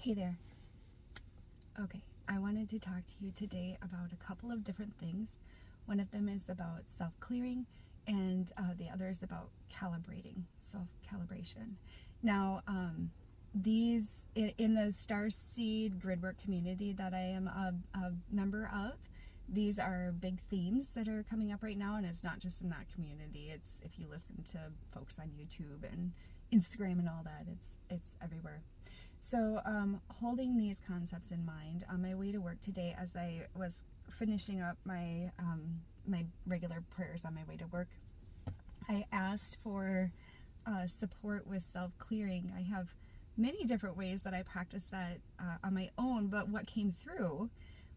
Hey there. Okay, I wanted to talk to you today about a couple of different things. One of them is about self-clearing, and the other is about calibrating, self-calibration. Now, these in the Starseed Gridwork community that I am a member of, these are big themes that are coming up right now, and it's not just in that community. It's if you listen to folks on YouTube and Instagram and all that, it's everywhere. So holding these concepts in mind, on my way to work today, as I was finishing up my my regular prayers on my way to work, I asked for support with self-clearing. I have many different ways that I practice that on my own, but what came through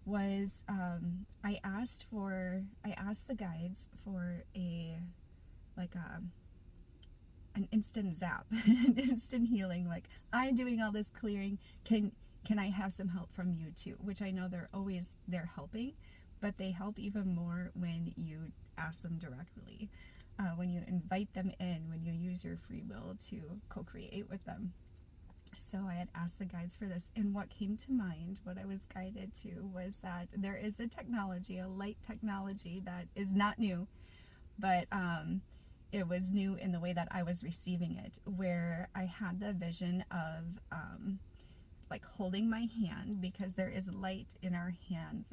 was I asked the guides for an instant zap, an instant healing. Like, I'm doing all this clearing. Can I have some help from you too? Which I know they're helping, but they help even more when you ask them directly, when you invite them in, when you use your free will to co-create with them. So I had asked the guides for this, and what came to mind, what I was guided to, was that there is a technology, a light technology that is not new, but it was new in the way that I was receiving it, where I had the vision of like holding my hand, because there is light in our hands.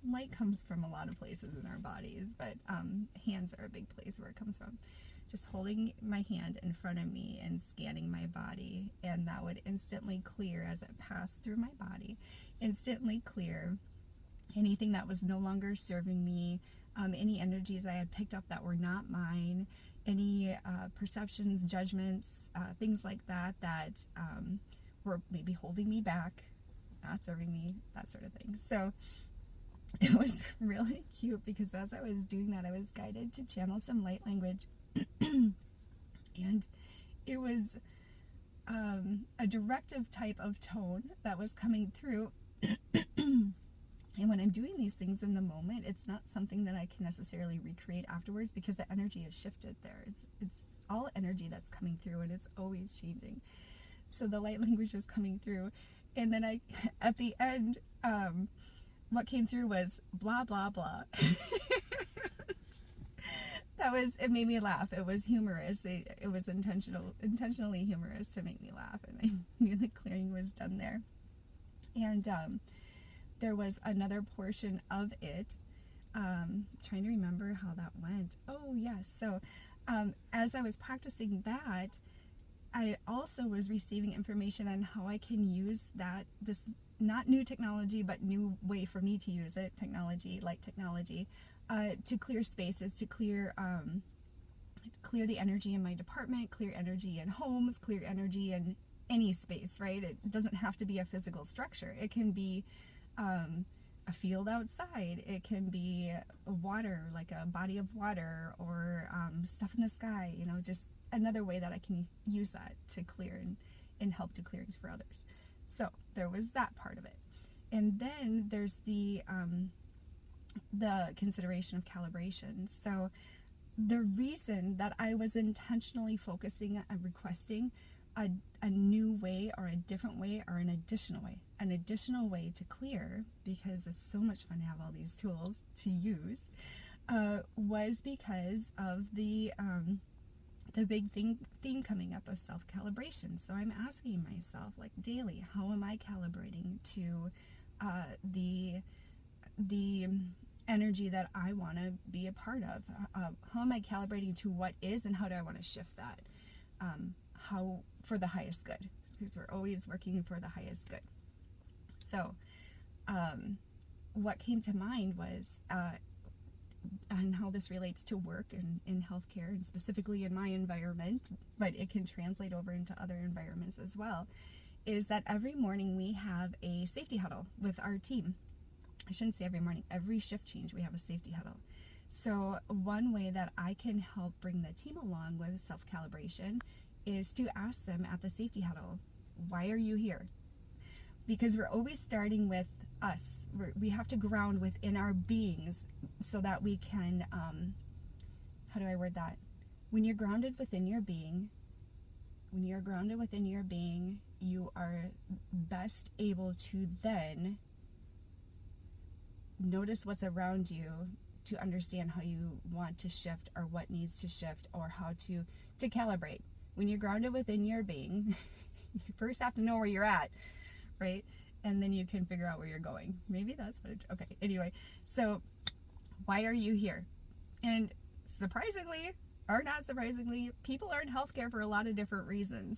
Light comes from a lot of places in our bodies, but hands are a big place where it comes from. Just holding my hand in front of me and scanning my body, and that would instantly clear as it passed through my body, instantly clear anything that was no longer serving me, any energies I had picked up that were not mine, any perceptions, judgments, things like that were maybe holding me back, not serving me, that sort of thing. So it was really cute, because as I was doing that, I was guided to channel some light language. And it was a directive type of tone that was coming through. And when I'm doing these things in the moment, it's not something that I can necessarily recreate afterwards, because the energy has shifted there. It's all energy that's coming through, and it's always changing. So the light language was coming through, and then at the end, what came through was blah, blah, blah. It made me laugh. It was humorous. It was intentionally humorous to make me laugh, and I knew the clearing was done there. And there was another portion of it, trying to remember how that went. Oh yes, so as I was practicing that, I also was receiving information on how I can use this not new technology, but new way for me to use it, light technology, to clear spaces, to clear the energy in my department, clear energy in homes, clear energy in any space, right? It doesn't have to be a physical structure. It can be a field outside. It can be water, like a body of water, or stuff in the sky, just another way that I can use that to clear and help to clearings for others. So there was that part of it. And then there's the consideration of calibration. So the reason that I was intentionally focusing and requesting a new way, or a different way, or an additional way to clear, because it's so much fun to have all these tools to use, was because of the big theme coming up of self-calibration. So I'm asking myself, like, daily, how am I calibrating to the energy that I want to be a part of? How am I calibrating to what is, and how do I want to shift that? How for the highest good, because we're always working for the highest good. So what came to mind was, and how this relates to work and in healthcare, and specifically in my environment, but it can translate over into other environments as well, is that every morning we have a safety huddle with our team. I shouldn't say every morning, every shift change we have a safety huddle. So one way that I can help bring the team along with self-calibration is to ask them at the safety huddle, why are you here? Because we're always starting with us. We have to ground within our beings, so that we can, how do I word that? When you're grounded within your being, when you're grounded within your being, you are best able to then notice what's around you to understand how you want to shift or what needs to shift or how to calibrate. When you're grounded within your being, you first have to know where you're at, right? And then you can figure out where you're going. Maybe that's what okay, anyway. So why are you here? And surprisingly, or not surprisingly, people are in healthcare for a lot of different reasons.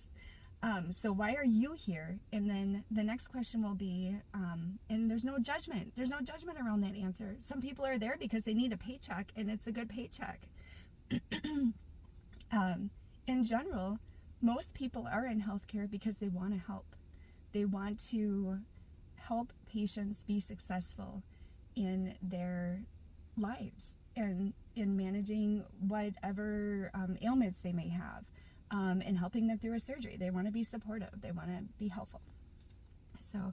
So why are you here? And then the next question will be, and there's no judgment. There's no judgment around that answer. Some people are there because they need a paycheck, and it's a good paycheck. In general, most people are in healthcare because they want to help. They want to help patients be successful in their lives and in managing whatever ailments they may have, and helping them through a surgery. They want to be supportive. They want to be helpful. So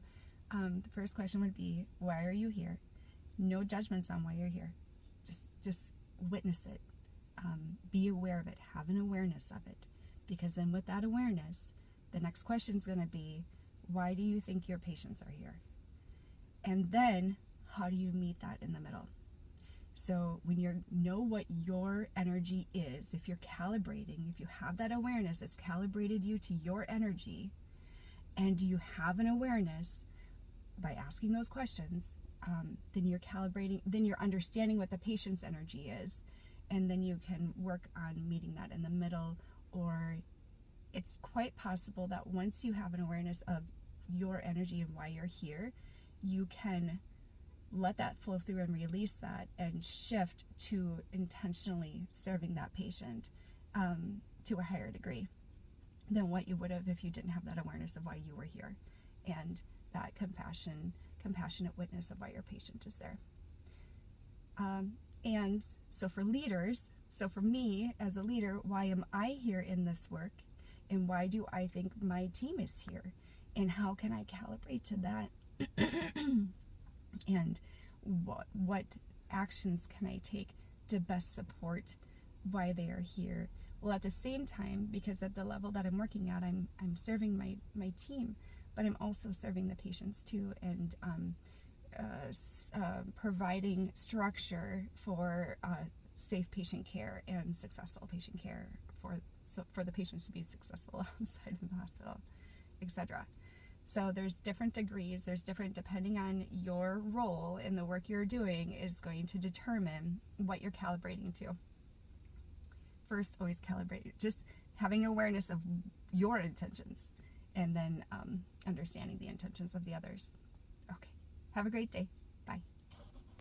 the first question would be, why are you here? No judgments on why you're here. Just witness it. Be aware of it. Have an awareness of it. Because then with that awareness, the next question is going to be, why do you think your patients are here? And then how do you meet that in the middle? So when you know what your energy is, if you're calibrating, if you have that awareness that's calibrated you to your energy, and you have an awareness by asking those questions, then you're calibrating, then you're understanding what the patient's energy is, and then you can work on meeting that in the middle. Or it's quite possible that once you have an awareness of your energy and why you're here, you can let that flow through and release that and shift to intentionally serving that patient to a higher degree than what you would have if you didn't have that awareness of why you were here and that compassionate witness of why your patient is there. And so for leaders, so for me as a leader, why am I here in this work? And why do I think my team is here? And how can I calibrate to that? And what actions can I take to best support why they are here? Well, at the same time, because at the level that I'm working at, I'm serving my team, but I'm also serving the patients too, and providing structure for safe patient care and successful patient care for the patients to be successful outside of the hospital, etc. So there's different degrees, depending on your role in the work you're doing is going to determine what you're calibrating to. First, always calibrate, just having awareness of your intentions, and then understanding the intentions of the others. Okay, have a great day.